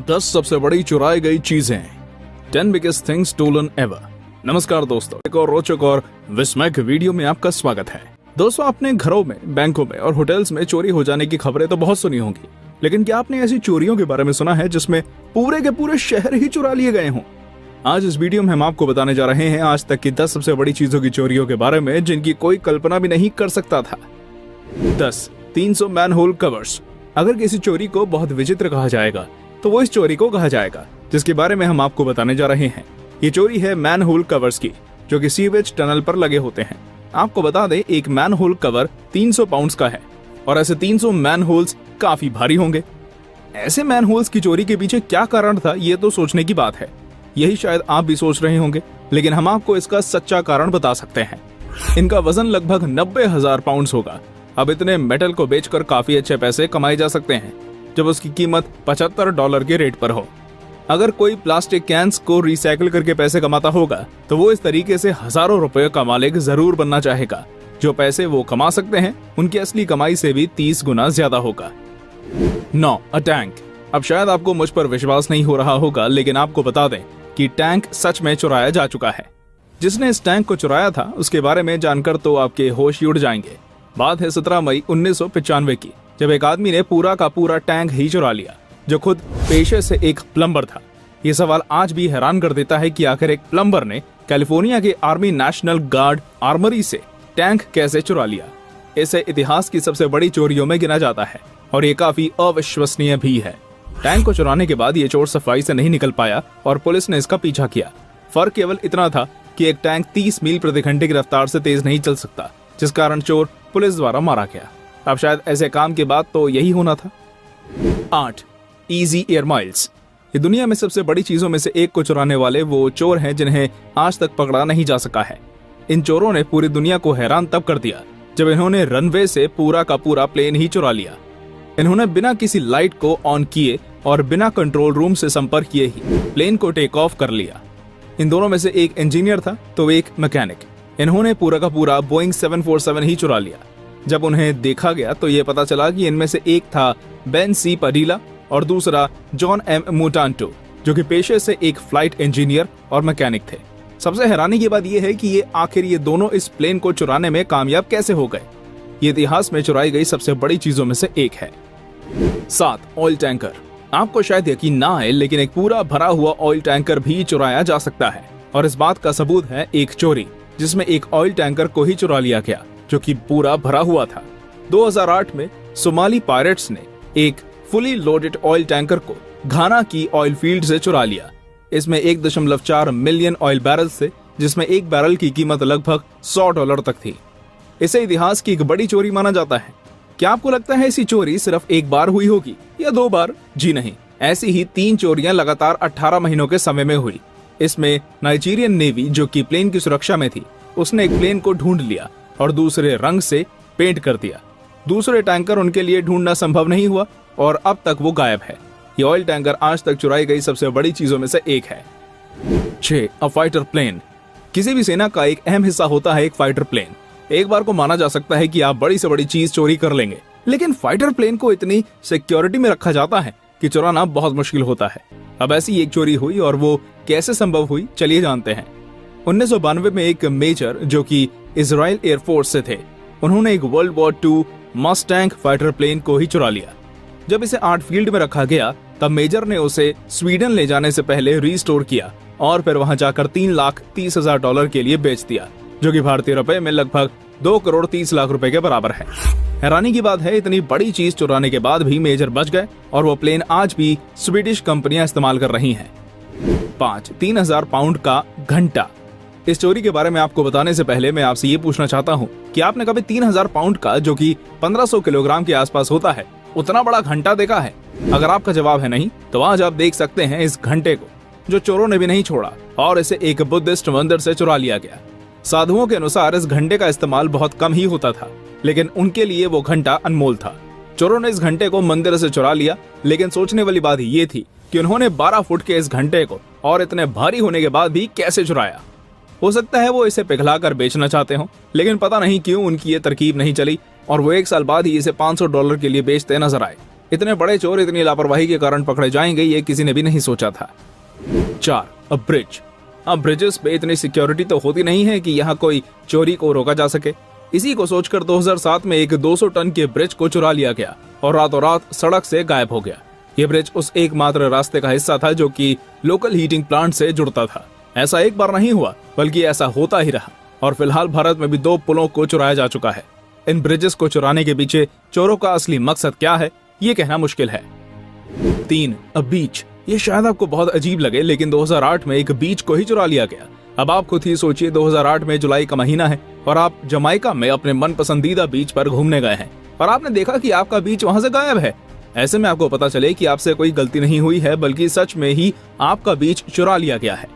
10 सबसे बड़ी चुराई गई चीजें, 10 बिगेस्ट थिंग्स स्टोलन एवर। नमस्कार दोस्तों, एक और रोचक और विस्मयक वीडियो में आपका स्वागत है। दोस्तों, आपने घरों में, बैंकों में और होटल्स में चोरी हो जाने की खबरें तो बहुत सुनी होंगी, लेकिन क्या आपने ऐसी चोरियों के बारे में सुना है जिसमें पूरे के पूरे शहर ही चुरा लिए गए हों? आज इस वीडियो में हम आपको बताने जा रहे हैं आज तक की 10 सबसे बड़ी चीजों की चोरियों के बारे में जिनकी कोई कल्पना भी नहीं कर सकता था। 10 300 मैनहोल कवर्स। अगर किसी चोरी को बहुत विचित्र कहा जाएगा तो वो इस चोरी को कहा जाएगा जिसके बारे में हम आपको बताने जा रहे हैं। ये चोरी है मैनहोल कवर्स की, जो कि सीवेज टनल पर लगे होते हैं। आपको बता दें, एक मैनहोल कवर 300 पाउंड्स का है और ऐसे 300 मैनहोल्स काफी भारी होंगे। ऐसे मैनहोल्स की चोरी के पीछे क्या कारण था, ये तो सोचने की बात है। यही शायद आप भी सोच रहे होंगे, लेकिन हम आपको इसका सच्चा कारण बता सकते हैं। इनका वजन लगभग 90,000 पाउंड्स होगा। अब इतने मेटल को बेचकर काफी अच्छे पैसे कमाए जा सकते हैं जब उसकी कीमत $75 के रेट पर हो। अगर कोई प्लास्टिक कैंस को रिसाइकिल करके पैसे कमाता होगा तो वो इस तरीके से हजारों रुपए का मालिक जरूर बनना चाहेगा। जो पैसे वो कमा सकते हैं उनकी असली कमाई से भी 30 गुना ज्यादा होगा। 9 अ टैंक। अब शायद आपको मुझ पर विश्वास नहीं हो रहा होगा, लेकिन आपको बता दें कि टैंक सच में चुराया जा चुका है। जिसने इस टैंक को चुराया था उसके बारे में जानकर तो आपके होश उड़ जाएंगे। बात है 17 मई 1995 की, जब एक आदमी ने पूरा का पूरा टैंक ही चुरा लिया, जो खुद पेशे से एक प्लम्बर था। ये सवाल आज भी हैरान कर देता है कि आखिर एक प्लम्बर ने कैलिफोर्निया के आर्मी नेशनल गार्ड आर्मरी से टैंक कैसे चुरा लिया। इसे इतिहास की सबसे बड़ी चोरियों में गिना जाता है और ये काफी अविश्वसनीय भी है। टैंक को चुराने के बाद ये चोर सफाई से नहीं निकल पाया और पुलिस ने इसका पीछा किया। फर्क केवल इतना था कि एक टैंक 30 मील प्रति घंटे की रफ्तार से तेज नहीं चल सकता, जिस कारण चोर पुलिस द्वारा मारा गया। अब शायद ऐसे काम के बाद तो यही होना था। 8 इजी एयर माइल्स। ये दुनिया में सबसे बड़ी चीजों में से एक को चुराने वाले वो चोर हैं जिन्हें आज तक पकड़ा नहीं जा सका है। इन चोरों ने पूरी दुनिया को हैरान तब कर दिया जब इन्होंने रनवे से पूरा का पूरा प्लेन ही चुरा लिया। इन्होंने बिना किसी लाइट को ऑन किए और बिना कंट्रोल रूम से संपर्क किए ही प्लेन को टेक ऑफ कर लिया। इन दोनों में से एक इंजीनियर था तो एक मैकेनिक। इन्होंने पूरा का पूरा बोइंग 747 ही चुरा लिया। जब उन्हें देखा गया तो ये पता चला कि इनमें से एक था बेन सी पडीला और दूसरा जॉन एम मुटांटो, जो कि पेशे से एक फ्लाइट इंजीनियर और मैकेनिक थे। सबसे हैरानी की बात यह है कि ये दोनों इस प्लेन को चुराने में कामयाब कैसे हो गए। ये इतिहास में चुराई गई सबसे बड़ी चीजों में से एक है। 7 ऑयल टैंकर। आपको शायद यकीन ना आए, लेकिन एक पूरा भरा हुआ ऑयल टैंकर भी चुराया जा सकता है और इस बात का सबूत है एक चोरी जिसमें एक ऑयल टैंकर को ही चुरा लिया गया जो कि पूरा भरा हुआ था। 2008 में सोमाली पायरेट्स ने एक फुली लोडेड ऑयल टैंकर को घाना की ऑयल फील्ड से चुरा लिया। इसमें 1.4 मिलियन ऑयल बैरल्स थे, जिसमें एक बैरल की कीमत लगभग $100 तक थी। इसे इतिहास की एक बड़ी चोरी माना जाता है। क्या आपको लगता है ऐसी चोरी सिर्फ एक बार हुई होगी या 2 बार? जी नहीं, ऐसी ही 3 चोरियां लगातार 18 महीनों के समय में हुई। इसमें नाइजीरियन नेवी, जो कि प्लेन की सुरक्षा में थी, उसने एक प्लेन को ढूंढ लिया और दूसरे रंग से पेंट कर दिया। दूसरे टैंकर उनके लिए ढूंढना संभव नहीं हुआ और अब तक वो गायब है। ये ऑयल टैंकर आज तक चुराई गई सबसे बड़ी चीजों में से एक है। 6 अ फाइटर प्लेन। किसी भी सेना का एक अहम हिस्सा होता है एक फाइटर प्लेन। एक बार को माना जा सकता है कि आप बड़ी से बड़ी चीज चोरी कर लेंगे, लेकिन फाइटर प्लेन को इतनी सिक्योरिटी में रखा जाता है कि चुराना बहुत मुश्किल होता है। अब ऐसी एक चोरी हुई और वो कैसे संभव हुई, चलिए जानते हैं। 1992 में एक मेजर, जो कि इजराइल एयरफोर्स से थे, उन्होंने एक world war 2 Mustang fighter plane को ही चुरा लिया। जब इसे आर्ट फील्ड में रखा गया तब मेजर ने उसे स्वीडन ले जाने से पहले रिस्टोर किया और फिर वहां जाकर $3,30,000 के लिए बेच दिया, जो कि भारतीय रुपए में लगभग 2,30,00,000 रुपए के बराबर है। हैरानी की बात है, इतनी बड़ी चीज चुराने के बाद भी मेजर बच गए और वो प्लेन आज भी स्वीडिश कंपनियां इस्तेमाल कर रही हैं। 5 3,000 पाउंड का घंटा। इस चोरी के बारे में आपको बताने से पहले मैं आपसे ये पूछना चाहता हूँ कि आपने कभी 3,000 पाउंड का, जो कि 1500 किलोग्राम के आसपास होता है, उतना बड़ा घंटा देखा है? अगर आपका जवाब है नहीं, तो आज आप देख सकते हैं इस घंटे को, जो चोरों ने भी नहीं छोड़ा और इसे एक बुद्धिस्ट मंदिर से चुरा लिया गया। साधुओं के अनुसार इस घंटे का इस्तेमाल बहुत कम ही होता था, लेकिन उनके लिए वो घंटा अनमोल था। चोरों ने इस घंटे को मंदिर से चुरा लिया, लेकिन सोचने वाली बात ये थी कि उन्होंने 12 फुट के इस घंटे को और इतने भारी होने के बाद भी कैसे चुराया। हो सकता है वो इसे पिघलाकर बेचना चाहते हो, लेकिन पता नहीं क्यों उनकी ये तरकीब नहीं चली और वो 1 साल बाद ही इसे $500 के लिए बेचते नजर आए। इतने बड़े चोर इतनी लापरवाही के कारण पकड़े जाएंगे ये किसी ने भी नहीं सोचा था। 4. ब्रिज। अब ब्रिजेस पे इतनी सिक्योरिटी तो होती नहीं है कि यहाँ कोई चोरी को रोका जा सके। इसी को सोचकर 2007 में एक 200 टन के ब्रिज को चुरा लिया गया और रातों रात सड़क से गायब हो गया। ये ब्रिज उस एकमात्र रास्ते का हिस्सा था जो कि लोकल हीटिंग प्लांट से जुड़ता था। ऐसा एक बार नहीं हुआ बल्कि ऐसा होता ही रहा और फिलहाल भारत में भी 2 पुलों को चुराया जा चुका है। इन ब्रिजेस को चुराने के पीछे चोरों का असली मकसद क्या है ये कहना मुश्किल है। 3. बीच। ये शायद आपको बहुत अजीब लगे लेकिन 2008 में एक बीच को ही चुरा लिया गया। अब आप खुद ही सोचिए, 2008 में जुलाई का महीना है और आप जमाइका में अपने मन पसंदीदा बीच पर घूमने गए हैं और आपने देखा कि आपका बीच वहां से गायब है। ऐसे में आपको पता चले कि आपसे कोई गलती नहीं हुई है बल्कि सच में ही आपका बीच चुरा लिया गया है।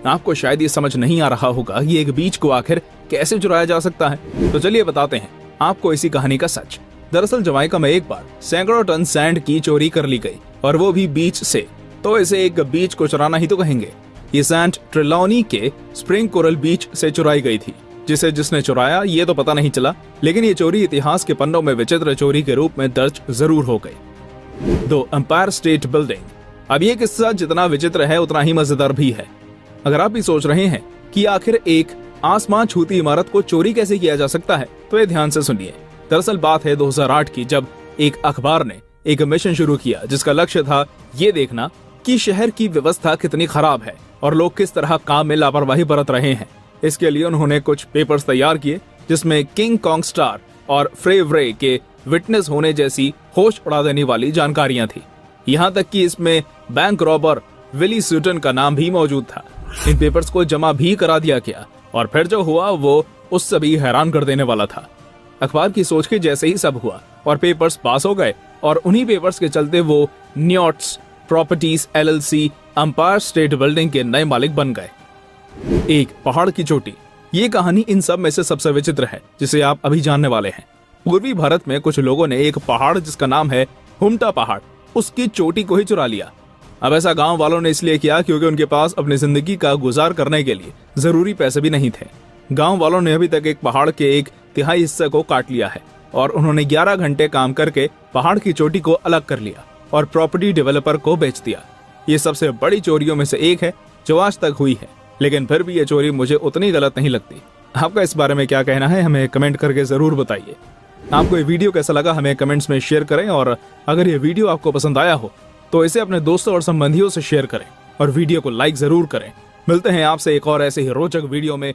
आपको शायद ये समझ नहीं आ रहा होगा ये एक बीच को आखिर कैसे चुराया जा सकता है, तो चलिए बताते हैं आपको इसी कहानी का सच। दरअसल जमाइका में एक बार सैकड़ों टन सैंड की चोरी कर ली गई और वो भी बीच से, तो इसे एक बीच को चुराना ही तो कहेंगे। ये सैंड ट्रिलॉनी के स्प्रिंग कोरल बीच से चुराई गई थी, जिसने चुराया ये तो पता नहीं चला, लेकिन ये चोरी इतिहास के पन्नों में विचित्र चोरी के रूप में दर्ज जरूर हो गई। 2. Empire state Building. अब ये किस्सा जितना विचित्र है उतना ही मजेदार भी है। अगर आप भी सोच रहे हैं कि आखिर एक आसमान छूती इमारत को चोरी कैसे किया जा सकता है, तो ये ध्यान से सुनिए। दरअसल बात है 2008 की, जब एक अखबार ने एक मिशन शुरू किया जिसका लक्ष्य था ये देखना कि शहर की व्यवस्था कितनी खराब है और लोग किस तरह काम में लापरवाही बरत रहे हैं। इसके लिए उन्होंने कुछ पेपर्स तैयार किए जिसमें किंग कॉन्ग स्टार और फ्रेवरे के विटनेस होने जैसी होश उड़ा देने वाली जानकारियां थी। यहाँ तक कि इसमें बैंक रॉबर विली सूटन का नाम भी मौजूद था। इन पेपर्स को जमा भी करा दिया गया और फिर जो हुआ वो उस सभी हैरान कर देने वाला था। अखबार की सोच के जैसे ही सब हुआ और पेपर्स पास हो गए और उन्हीं पेपर्स के चलते वो न्योट्स properties LLC empire state building के नए मालिक बन गए। 1. पहाड़ की चोटी। ये कहानी इन सब में से सबसे विचित्र है जिसे आप अभी जानने वाले हैं। पूर्वी भारत में कुछ लोगों ने एक पहाड़ जिसका नाम है हुमटा पहाड़, उसकी चोटी को ही चुरा लिया। अब ऐसा गांव वालों ने इसलिए किया क्योंकि उनके पास अपनी जिंदगी का गुजार करने के लिए जरूरी पैसे भी नहीं थे। गांव वालों ने अभी तक एक पहाड़ के 1/3 हिस्से को काट लिया है और उन्होंने 11 घंटे काम करके पहाड़ की चोटी को अलग कर लिया और प्रॉपर्टी डेवलपर को बेच दिया। ये सबसे बड़ी चोरियों में से एक है जो आज तक हुई है, लेकिन फिर भी ये चोरी मुझे उतनी गलत नहीं लगती। आपका इस बारे में क्या कहना है हमें कमेंट करके जरूर बताइए। आपको ये वीडियो कैसा लगा हमें कमेंट्स में शेयर करें और अगर ये वीडियो आपको पसंद आया हो तो इसे अपने दोस्तों और संबंधियों से शेयर करें और वीडियो को लाइक जरूर करें। मिलते हैं आपसे एक और ऐसे ही रोचक वीडियो में।